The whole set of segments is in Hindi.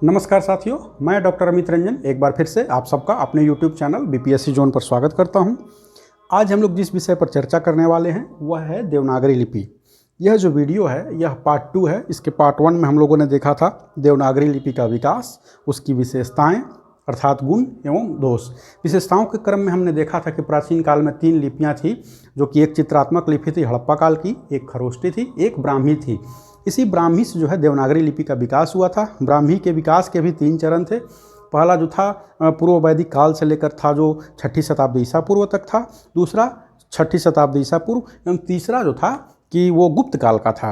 नमस्कार साथियों, मैं डॉक्टर अमित रंजन एक बार फिर से आप सबका अपने YouTube चैनल बीपीएससी जोन पर स्वागत करता हूं। आज हम लोग जिस विषय पर चर्चा करने वाले हैं वह है देवनागरी लिपि। यह जो वीडियो है यह पार्ट 2 है। इसके पार्ट 1 में हम लोगों ने देखा था देवनागरी लिपि का विकास, उसकी विशेषताएं अर्थात गुण एवं दोष। विशेषताओं के क्रम में हमने देखा था कि प्राचीन काल में 3 लिपियाँ थी, जो कि एक चित्रात्मक लिपि थी हड़प्पा काल की, एक खरोष्टी थी, एक ब्राह्मी थी। इसी ब्राह्मी से जो है देवनागरी लिपि का विकास हुआ था। ब्राह्मी के विकास के भी 3 चरण थे। पहला जो था पूर्व वैदिक काल से लेकर था जो 6ठी शताब्दी ईसा पूर्व तक था, दूसरा 6ठी शताब्दी ईसा पूर्व एवं तीसरा जो था कि वो गुप्त काल का था।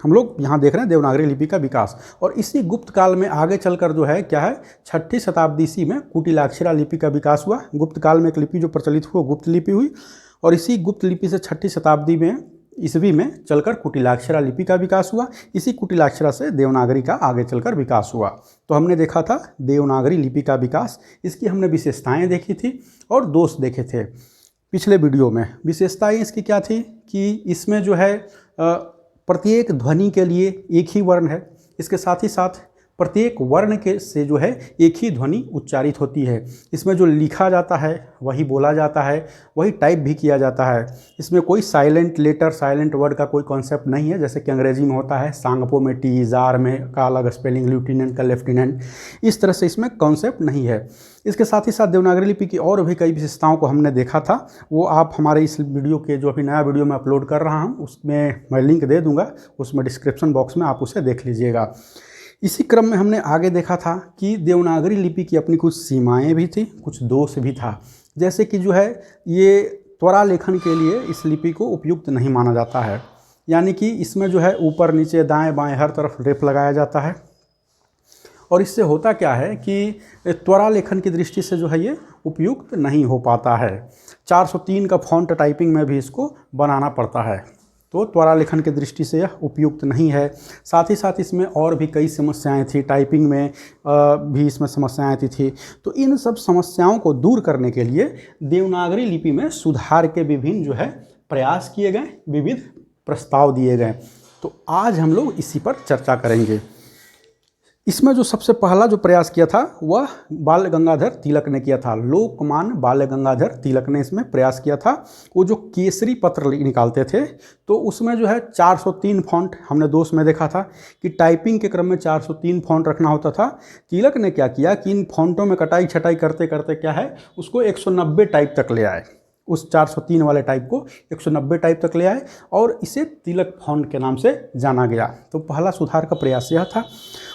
हम लोग यहाँ देख रहे हैं देवनागरी लिपि का विकास, और इसी गुप्त काल में आगे चलकर जो है क्या है 6ठी शताब्दी ईस्वी में कुटिलाक्षरा लिपि का विकास हुआ। गुप्त काल में एक लिपि जो प्रचलित हुई गुप्त लिपि हुई, और इसी गुप्त लिपि से 6ठी शताब्दी में ईस्वी में चलकर कुटिलाक्षरा लिपि का विकास हुआ। इसी कुटिलाक्षरा से देवनागरी का आगे चलकर विकास हुआ। तो हमने देखा था देवनागरी लिपि का विकास, इसकी हमने विशेषताएं देखी थी और दोष देखे थे पिछले वीडियो में। विशेषताएं इसकी क्या थी कि इसमें जो है प्रत्येक ध्वनि के लिए एक ही वर्ण है। इसके साथ ही साथ प्रत्येक वर्ण के से जो है एक ही ध्वनि उच्चारित होती है। इसमें जो लिखा जाता है वही बोला जाता है, वही टाइप भी किया जाता है। इसमें कोई साइलेंट लेटर, साइलेंट वर्ड का कोई कॉन्सेप्ट नहीं है, जैसे कि अंग्रेजी में होता है सांगपो में टी, जार में का अलग स्पेलिंग, लेफ्टिनेंट का लेफ्टिनेंट, इस तरह से इसमें कॉन्सेप्ट नहीं है। इसके साथ ही साथ देवनागरी लिपि की और भी कई विशेषताओं को हमने देखा था। वो आप हमारे इस वीडियो के जो अभी नया वीडियो मैं अपलोड कर रहा हूँ उसमें मैं लिंक दे दूँगा, उसमें डिस्क्रिप्शन बॉक्स में आप उसे देख लीजिएगा। इसी क्रम में हमने आगे देखा था कि देवनागरी लिपि की अपनी कुछ सीमाएं भी थी, कुछ दोष भी था। जैसे कि जो है ये त्वरा लेखन के लिए इस लिपि को उपयुक्त नहीं माना जाता है, यानी कि इसमें जो है ऊपर नीचे दाएं बाएं हर तरफ रेफ लगाया जाता है, और इससे होता क्या है कि त्वरा लेखन की दृष्टि से जो है ये उपयुक्त नहीं हो पाता है। 403 का फॉन्ट टाइपिंग में भी इसको बनाना पड़ता है, तो त्वरा लेखन की दृष्टि से यह उपयुक्त नहीं है। साथ ही साथ इसमें और भी कई समस्याएं थी, टाइपिंग में भी इसमें समस्याएं आती थी। तो इन सब समस्याओं को दूर करने के लिए देवनागरी लिपि में सुधार के विभिन्न जो है प्रयास किए गए, विविध प्रस्ताव दिए गए। तो आज हम लोग इसी पर चर्चा करेंगे। इसमें जो सबसे पहला जो प्रयास किया था वह बाल गंगाधर तिलक ने किया था। लोकमान्य बाल गंगाधर तिलक ने इसमें प्रयास किया था। वो जो केसरी पत्र निकालते थे तो उसमें जो है 403 फॉन्ट हमने दोष में देखा था कि टाइपिंग के क्रम में 403 फॉन्ट रखना होता था। तिलक ने क्या किया कि इन फॉन्टों में कटाई छटाई करते करते क्या है उसको 190 टाइप तक ले आए। उस 403 वाले टाइप को 190 टाइप तक ले आए और इसे तिलक फॉन्ट के नाम से जाना गया। तो पहला सुधार का प्रयास यह था।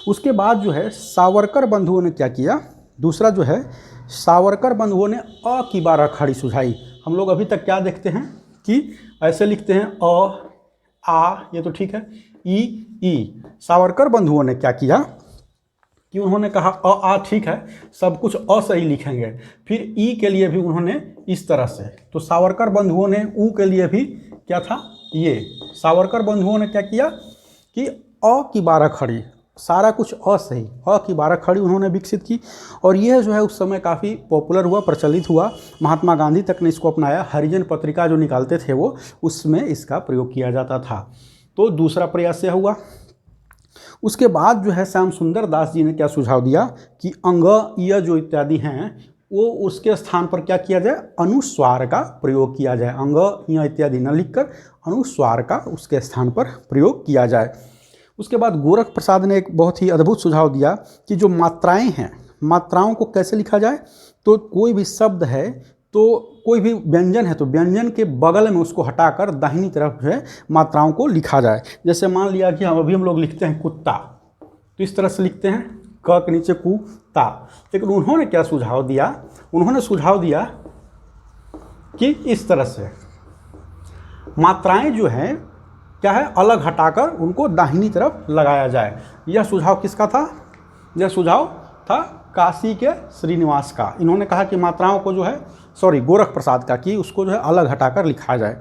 उसके बाद जो है सावरकर बंधुओं ने क्या किया, दूसरा जो है सावरकर बंधुओं ने अ की 12 खड़ी सुझाई। हम लोग अभी तक क्या देखते हैं कि ऐसे लिखते हैं अ, आ, ये तो ठीक है, ई। सावरकर बंधुओं ने क्या किया कि उन्होंने कहा अ आ ठीक है, सब कुछ अ से ही लिखेंगे। फिर ई के लिए भी उन्होंने इस तरह से, तो सावरकर बंधुओं ने ऊ के लिए भी क्या था, ये सावरकर बंधुओं ने क्या किया कि अ की 12 खड़ी, सारा कुछ अ से ही, अ की 12 खड़ी उन्होंने विकसित की। और यह जो है उस समय काफ़ी पॉपुलर हुआ, प्रचलित हुआ। महात्मा गांधी तक ने इसको अपनाया। हरिजन पत्रिका जो निकालते थे वो, उसमें इसका प्रयोग किया जाता था। तो दूसरा प्रयास यह हुआ। उसके बाद जो है श्याम सुंदर दास जी ने क्या सुझाव दिया कि अंग, य जो इत्यादि हैं वो उसके स्थान पर क्या किया जाए, अनुस्वार का प्रयोग किया जाए। अंग, य इत्यादि न लिखकर अनुस्वार का उसके स्थान पर प्रयोग किया जाए। उसके बाद गोरख प्रसाद ने एक बहुत ही अद्भुत सुझाव दिया कि जो मात्राएं हैं, मात्राओं को कैसे लिखा जाए। तो कोई भी शब्द है, तो कोई भी व्यंजन है तो व्यंजन के बगल में उसको हटाकर दाहिनी तरफ जो है मात्राओं को लिखा जाए। जैसे मान लिया कि हम लोग लिखते हैं कुत्ता, तो इस तरह से लिखते हैं क के नीचे कु ता। लेकिन उन्होंने क्या सुझाव दिया, उन्होंने सुझाव दिया कि इस तरह से मात्राएं जो हैं क्या है अलग हटाकर उनको दाहिनी तरफ लगाया जाए। यह सुझाव किसका था, यह सुझाव था काशी के श्रीनिवास का। इन्होंने कहा कि मात्राओं को जो है, गोरख प्रसाद का, कि उसको जो है अलग हटाकर लिखा जाए।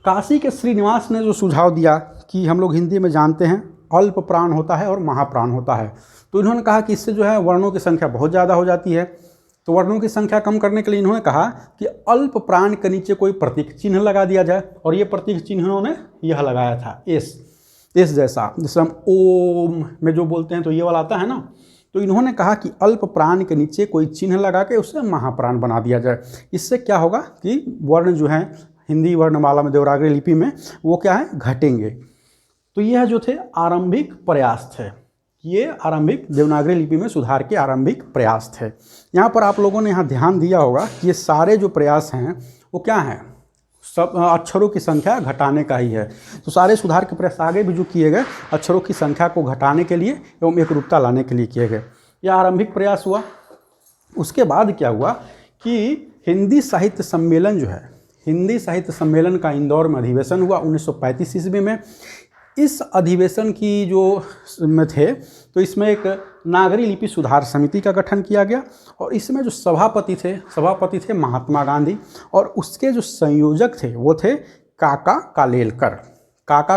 काशी के श्रीनिवास ने जो सुझाव दिया कि हम लोग हिंदी में जानते हैं अल्प प्राण होता है और महाप्राण होता है, तो इन्होंने कहा कि इससे जो है वर्णों की संख्या बहुत ज़्यादा हो जाती है। तो वर्णों की संख्या कम करने के लिए इन्होंने कहा कि अल्प प्राण के नीचे कोई प्रतीक चिन्ह लगा दिया जाए, और ये प्रतीक चिन्ह इन्होंने यह लगाया था एस जैसा, जैसे हम ओम में जो बोलते हैं तो ये वाला आता है ना, तो इन्होंने कहा कि अल्प प्राण के नीचे कोई चिन्ह लगा के उसे महाप्राण बना दिया जाए। इससे क्या होगा कि वर्ण जो है हिंदी वर्णमाला में देवनागरी लिपि में वो क्या है, घटेंगे। तो यह जो थे आरंभिक प्रयास थे, ये आरंभिक देवनागरी लिपि में सुधार के आरंभिक प्रयास थे। यहाँ पर आप लोगों ने यहाँ ध्यान दिया होगा कि ये सारे जो प्रयास हैं वो क्या हैं, सब अक्षरों की संख्या घटाने का ही है। तो सारे सुधार के प्रयास आगे भी जो किए गए अक्षरों की संख्या को घटाने के लिए एवं एक रूपता लाने के लिए किए गए। यह आरंभिक प्रयास हुआ। उसके बाद क्या हुआ कि हिंदी साहित्य सम्मेलन जो है, हिंदी साहित्य सम्मेलन का इंदौर में अधिवेशन हुआ 1935 ईस्वी में। इस अधिवेशन की जो में थे तो इसमें एक नागरी लिपि सुधार समिति का गठन किया गया और इसमें जो सभापति थे महात्मा गांधी और उसके जो संयोजक थे वो थे काका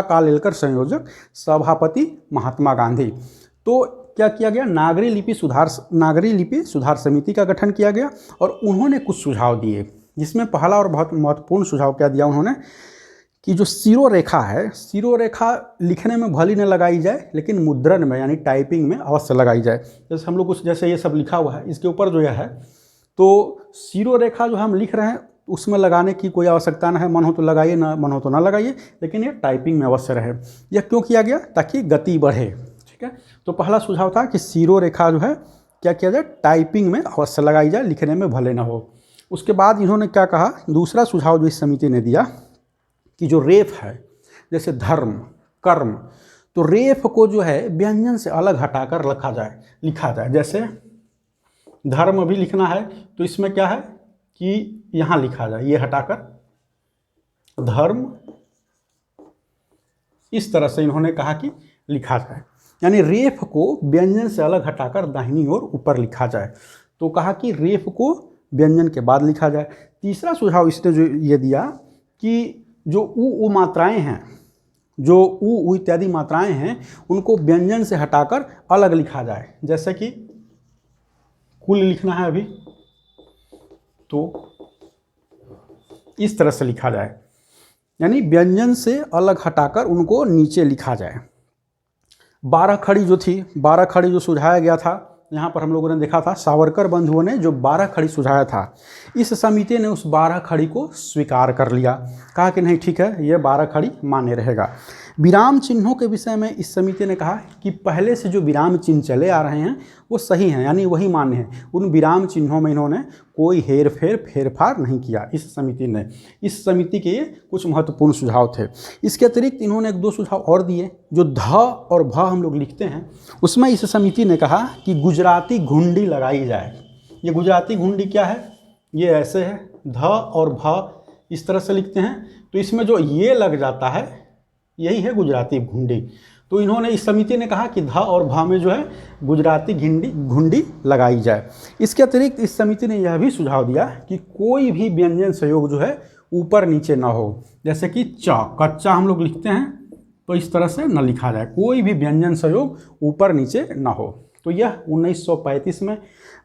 कालेलकर संयोजक, सभापति महात्मा गांधी। तो क्या किया गया, नागरी लिपि सुधार समिति का गठन किया गया और उन्होंने कुछ सुझाव दिए, जिसमें पहला और बहुत महत्वपूर्ण सुझाव क्या दिया उन्होंने कि जो सिरोरेखा है, सिरोरेखा लिखने में भली न लगाई जाए लेकिन मुद्रण में यानी टाइपिंग में अवश्य लगाई जाए। जैसे हम लोग कुछ जैसे ये सब लिखा हुआ है इसके ऊपर जो यह है, तो सिरोरेखा जो हम लिख रहे हैं उसमें लगाने की कोई आवश्यकता न है, मन हो तो लगाइए, ना मन हो तो ना लगाइए, लेकिन ये टाइपिंग में अवश्य रहे। यह क्यों किया गया, ताकि गति बढ़े। ठीक है, तो पहला सुझाव था कि सिरोरेखा जो है क्या किया जाए, टाइपिंग में अवश्य लगाई जाए, लिखने में भले ना हो। उसके बाद इन्होंने क्या कहा, दूसरा सुझाव जो इस समिति ने दिया कि जो रेफ है जैसे धर्म, कर्म, तो रेफ को जो है व्यंजन से अलग हटाकर लिखा जाए। जैसे धर्म भी लिखना है तो इसमें क्या है कि यहाँ लिखा जाए, ये हटाकर धर्म, इस तरह से इन्होंने कहा कि लिखा जाए, यानी रेफ को व्यंजन से अलग हटाकर दाहिनी ओर ऊपर लिखा जाए। तो कहा कि रेफ को व्यंजन के बाद लिखा जाए। तीसरा सुझाव इसने जो ये दिया कि जो उ मात्राएं हैं, जो उ इत्यादि मात्राएं हैं, उनको व्यंजन से हटाकर अलग लिखा जाए। जैसे कि कुल लिखना है अभी तो इस तरह से लिखा जाए, यानी व्यंजन से अलग हटाकर उनको नीचे लिखा जाए। 12 खड़ी जो थी, 12 खड़ी जो सुझाया गया था, यहाँ पर हम लोगों ने देखा था सावरकर बंधुओं ने जो 12 खड़ी सुझाया था, इस समिति ने उस 12 खड़ी को स्वीकार कर लिया, कहा कि नहीं ठीक है, ये 12 खड़ी मान्य रहेगा। विराम चिन्हों के विषय में इस समिति ने कहा कि पहले से जो विराम चिन्ह चले आ रहे हैं वो सही हैं, यानी वही मान्य हैं। उन विराम चिन्हों में इन्होंने कोई फेरफार नहीं किया इस समिति ने। इस समिति के ये कुछ महत्वपूर्ण सुझाव थे। इसके अतिरिक्त इन्होंने एक दो सुझाव और दिए। जो ध और भ हम लोग लिखते हैं उसमें इस समिति ने कहा कि गुजराती घुंडी लगाई जाए। ये गुजराती घुंडी क्या है, ये ऐसे है, ध और भ इस तरह से लिखते हैं, तो इसमें जो ये लग जाता है यही है गुजराती घुंडी। तो इन्होंने, इस समिति ने कहा कि ध और भ में जो है गुजराती घुंडी लगाई जाए। इसके अतिरिक्त इस समिति ने यह भी सुझाव दिया कि कोई भी व्यंजन संयोग जो है ऊपर नीचे ना हो। जैसे कि च, कच्चा हम लोग लिखते हैं तो इस तरह से न लिखा जाए, कोई भी व्यंजन संयोग ऊपर नीचे ना हो। तो यह 1935 में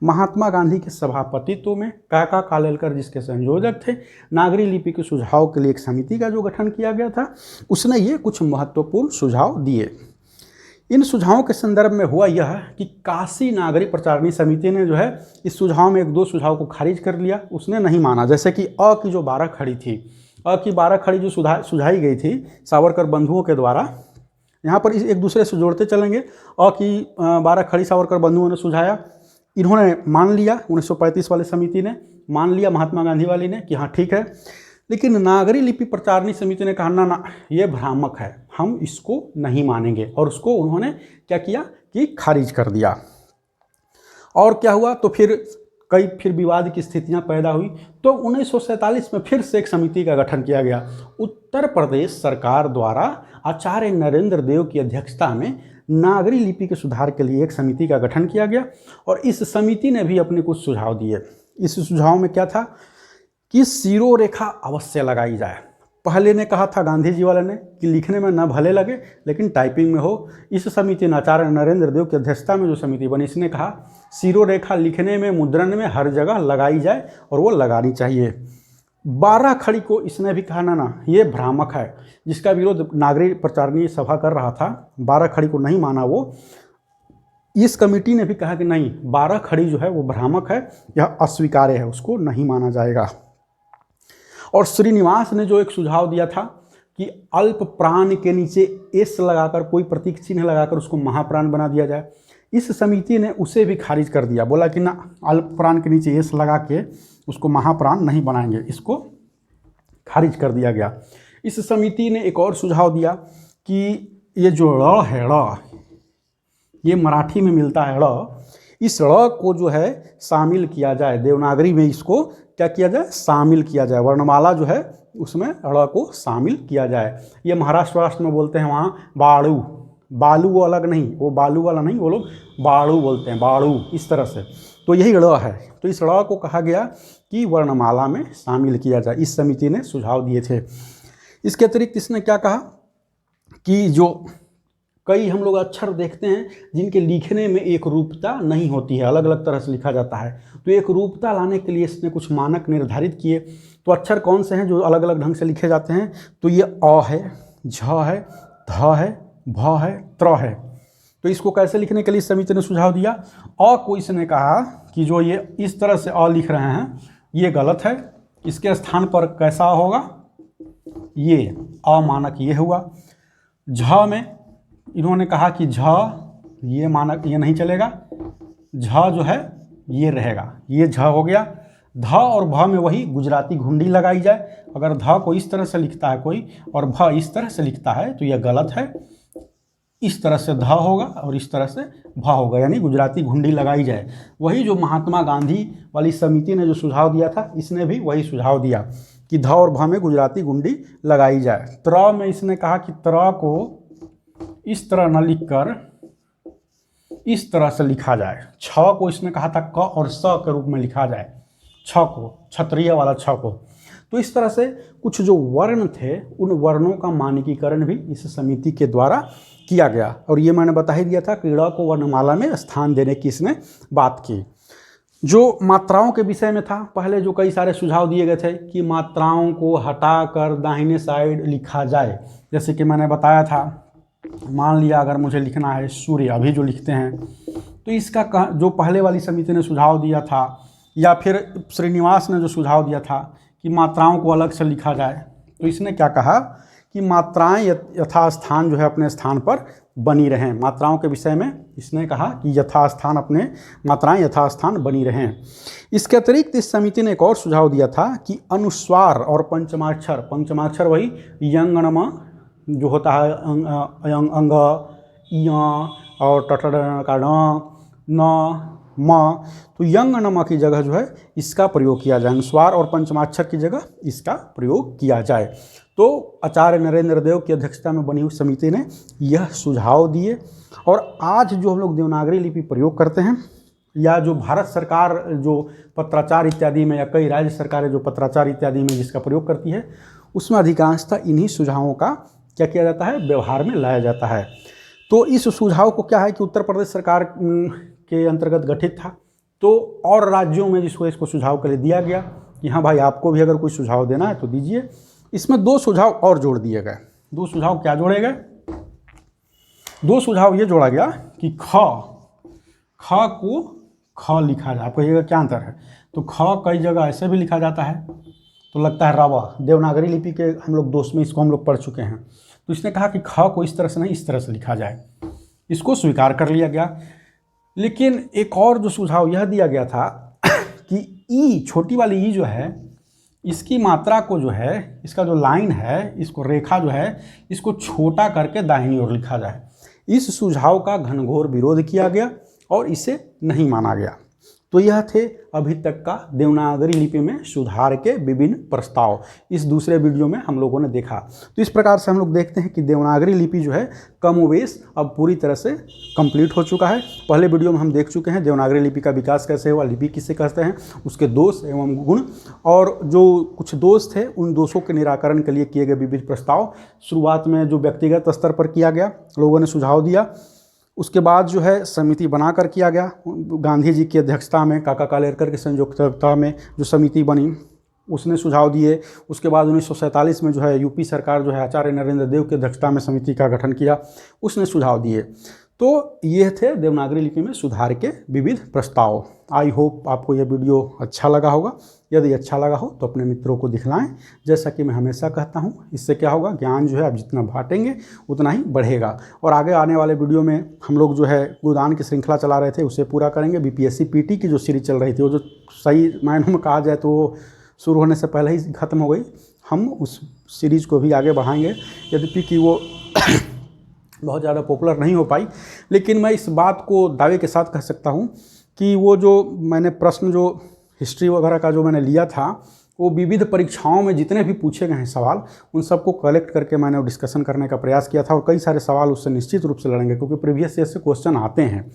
महात्मा गांधी के सभापतित्व में काका कालेलकर जिसके संयोजक थे, नागरी लिपि के सुझाव के लिए एक समिति का जो गठन किया गया था, उसने ये कुछ महत्वपूर्ण सुझाव दिए। इन सुझावों के संदर्भ में हुआ यह कि काशी नागरी प्रचारणी समिति ने जो है इस सुझाव में एक दो सुझाव को खारिज कर लिया, उसने नहीं माना। जैसे कि अ की जो 12 खड़ी थी, अ की 12 खड़ी जो सुझाई गई थी सावरकर बंधुओं के द्वारा, यहाँ पर एक दूसरे से जोड़ते चलेंगे। अ की 12 खड़ी सावरकर बंधुओं ने सुझाया, इन्होंने मान लिया, 1935 वाले समिति ने मान लिया, महात्मा गांधी वाली ने कि हाँ ठीक है। लेकिन नागरी लिपि प्रचारणी समिति ने कहा ना, ये भ्रामक है, हम इसको नहीं मानेंगे, और उसको उन्होंने क्या किया कि खारिज कर दिया। और क्या हुआ, तो फिर विवाद की स्थितियां पैदा हुई। तो 1947 में फिर से एक समिति का गठन किया गया। उत्तर प्रदेश सरकार द्वारा आचार्य नरेंद्र देव की अध्यक्षता में नागरी लिपि के सुधार के लिए एक समिति का गठन किया गया और इस समिति ने भी अपने कुछ सुझाव दिए। इस सुझाव में क्या था कि सिरोरेखा अवश्य लगाई जाए। पहले ने कहा था गांधी जी वाले ने कि लिखने में न भले लगे लेकिन टाइपिंग में हो। इस समिति ने आचार्य नरेंद्र देव की अध्यक्षता में जो समिति बनी, इसने कहा सिरोरेखा लिखने में, मुद्रण में हर जगह लगाई जाए और वो लगानी चाहिए। 12 खड़ी को इसने भी कहा ना, ये भ्रामक है, जिसका विरोध नागरी प्रचारणी सभा कर रहा था। 12 खड़ी को नहीं माना वो। इस कमेटी ने भी कहा कि नहीं, 12 खड़ी जो है वो भ्रामक है, यह अस्वीकार्य है, उसको नहीं माना जाएगा। और श्रीनिवास ने जो एक सुझाव दिया था कि अल्प प्राण के नीचे एस लगाकर, कोई प्रतीक चिन्ह लगाकर उसको महाप्राण बना दिया जाए, इस समिति ने उसे भी खारिज कर दिया। बोला कि ना, अल्प प्राण के नीचे एस लगा के उसको महाप्राण नहीं बनाएंगे, इसको खारिज कर दिया गया। इस समिति ने एक और सुझाव दिया कि ये जो ड़ है, ड़ ये मराठी में मिलता है ड़, इस ड़ को जो है शामिल किया जाए, देवनागरी में इसको क्या किया जाए, शामिल किया जाए, वर्णमाला जो है उसमें ड़ को शामिल किया जाए। ये महाराष्ट्र राष्ट्र में बोलते हैं वहाँ बाड़ू, बालू वो अलग नहीं, वो बालू वाला नहीं, वो लोग बाड़ू बोलते हैं, बाड़ू, इस तरह से। तो यही ड़ है। तो इस ड़ को कहा गया कि वर्णमाला में शामिल किया जाए, इस समिति ने सुझाव दिए थे। इसके अतिरिक्त इसने क्या कहा कि जो कई हम लोग अक्षर देखते हैं जिनके लिखने में एक रूपता नहीं होती है, अलग अलग तरह से लिखा जाता है, तो एक रूपता लाने के लिए इसने कुछ मानक निर्धारित किए। तो अक्षर कौन से हैं जो अलग अलग ढंग से लिखे जाते हैं? तो ये अ है, झ है, ध है, भ है, त्र है। तो इसको कैसे लिखने के लिए समिति ने सुझाव दिया? अ को इसने कहा कि जो ये इस तरह से अ लिख रहे हैं ये गलत है, इसके स्थान पर कैसा होगा, ये अ मानक ये हुआ। झ में इन्होंने कहा कि झ ये मानक ये नहीं चलेगा, झ जो है ये रहेगा, ये झ हो गया। ध और भ में वही गुजराती घुंडी लगाई जाए। अगर ध को इस तरह से लिखता है कोई और भ इस तरह से लिखता है तो यह गलत है, इस तरह से ध होगा और इस तरह से भ होगा, यानी गुजराती घुंडी लगाई जाए। वही जो महात्मा गांधी वाली समिति ने जो सुझाव दिया था, इसने भी वही सुझाव दिया कि ध और भ में गुजराती घुंडी लगाई जाए। त्र में इसने कहा कि त्र को इस तरह न लिखकर इस तरह से लिखा जाए। छ को इसने कहा था क और स के रूप में लिखा जाए, छ को, क्षत्रिय वाला छ को। तो इस तरह से कुछ जो वर्ण थे उन वर्णों का मानकीकरण भी इस समिति के द्वारा किया गया। और ये मैंने बता ही दिया था कि ड़ को वर्णमाला में स्थान देने की इसने बात की। जो मात्राओं के विषय में था, पहले जो कई सारे सुझाव दिए गए थे कि मात्राओं को हटाकर दाहिने साइड लिखा जाए। जैसे कि मैंने बताया था, मान लिया अगर मुझे लिखना है सूर्य, अभी जो लिखते हैं, तो इसका जो पहले वाली समिति ने सुझाव दिया था, या फिर श्रीनिवास ने जो सुझाव दिया था कि मात्राओं को अलग से लिखा जाए, तो इसने क्या कहा कि मात्राएं यथास्थान जो है अपने स्थान पर बनी रहें। मात्राओं के विषय में इसने कहा कि यथास्थान अपने मात्राएं यथास्थान बनी रहें। इसके अतिरिक्त इस समिति ने एक और सुझाव दिया था कि अनुस्वार और पंचमाक्षर, पंचमाक्षर वही यंगणम जो होता है, अंग, य और टट का न म, तो यंग नम की जगह जो है इसका प्रयोग किया जाए, अनुस्वार और पंचमाक्षर की जगह इसका प्रयोग किया जाए। तो आचार्य नरेंद्र देव की अध्यक्षता में बनी हुई समिति ने यह सुझाव दिए। और आज जो हम लोग देवनागरी लिपि प्रयोग करते हैं, या जो भारत सरकार जो पत्राचार इत्यादि में, या कई राज्य सरकारें जो पत्राचार इत्यादि में जिसका प्रयोग करती है, उसमें अधिकांशतः इन्हीं सुझावों का क्या किया जाता है, व्यवहार में लाया जाता है। तो इस सुझाव को क्या है कि उत्तर प्रदेश सरकार के अंतर्गत गठित था, तो और राज्यों में जिसको इसको सुझाव के लिए दिया गया कि हाँ भाई आपको भी अगर कोई सुझाव देना है तो दीजिए। इसमें 2 सुझाव और जोड़ दिए गए। 2 सुझाव क्या जोड़े गए? 2 सुझाव ये जोड़ा गया कि ख को ख लिखा जाए। आपको कहिएगा क्या अंतर है? तो ख कई जगह ऐसे भी लिखा जाता है तो लगता है रवा, देवनागरी लिपि के हम लोग दोस्त में इसको हम लोग पढ़ चुके हैं। तो इसने कहा कि ख को इस तरह से नहीं, इस तरह से लिखा जाए, इसको स्वीकार कर लिया गया। लेकिन एक और जो सुझाव यह दिया गया था कि ई, छोटी वाली ई जो है, इसकी मात्रा को जो है, इसका जो लाइन है, इसको रेखा जो है, इसको छोटा करके दाहिनी ओर लिखा जाए। इस सुझाव का घनघोर विरोध किया गया और इसे नहीं माना गया। तो यह थे अभी तक का देवनागरी लिपि में सुधार के विभिन्न प्रस्ताव। इस दूसरे वीडियो में हम लोगों ने देखा। तो इस प्रकार से हम लोग देखते हैं कि देवनागरी लिपि जो है कमोवेश अब पूरी तरह से कंप्लीट हो चुका है। पहले वीडियो में हम देख चुके हैं देवनागरी लिपि का विकास कैसे हुआ, लिपि किसे कहते हैं, उसके दोष एवं गुण, और जो कुछ दोष थे उन दोषों के निराकरण के लिए किए गए विविध प्रस्ताव। शुरुआत में जो व्यक्तिगत स्तर पर किया गया, लोगों ने सुझाव दिया, उसके बाद जो है समिति बनाकर किया गया गांधी जी की अध्यक्षता में, काका कालेलकर की संयुक्तता में जो समिति बनी उसने सुझाव दिए। उसके बाद 1947 में जो है यूपी सरकार जो है आचार्य नरेंद्र देव की अध्यक्षता में समिति का गठन किया, उसने सुझाव दिए। तो ये थे देवनागरी लिपि में सुधार के विविध प्रस्ताव। आई होप आपको यह वीडियो अच्छा लगा होगा। यदि अच्छा लगा हो तो अपने मित्रों को दिखलाएं। जैसा कि मैं हमेशा कहता हूं, इससे क्या होगा, ज्ञान जो है आप जितना बांटेंगे उतना ही बढ़ेगा। और आगे आने वाले वीडियो में हम लोग जो है गोदान की श्रृंखला चला रहे थे उसे पूरा करेंगे। बीपीएससी पीटी की जो सीरीज चल रही थी वो जो सही मायनों में कहा जाए तो वो शुरू होने से पहले ही ख़त्म हो गई। हम उस सीरीज़ को भी आगे बढ़ाएंगे, यद्यपि कि वो बहुत ज़्यादा पॉपुलर नहीं हो पाई। लेकिन मैं इस बात को दावे के साथ कह सकता हूँ कि वो जो मैंने प्रश्न जो हिस्ट्री वगैरह का जो मैंने लिया था वो विविध परीक्षाओं में जितने भी पूछे गए हैं सवाल, उन सबको कलेक्ट करके मैंने डिस्कशन करने का प्रयास किया था। और कई सारे सवाल उससे निश्चित रूप से लड़ेंगे क्योंकि प्रीवियस ईयर से क्वेश्चन आते हैं।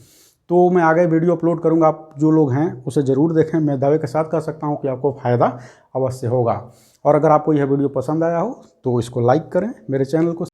तो मैं आगे वीडियो अपलोड करूँगा, आप जो लोग हैं उसे ज़रूर देखें। मैं दावे के साथ कह सकता हूँ कि आपको फ़ायदा अवश्य होगा। और अगर आपको यह वीडियो पसंद आया हो तो इसको लाइक करें, मेरे चैनल को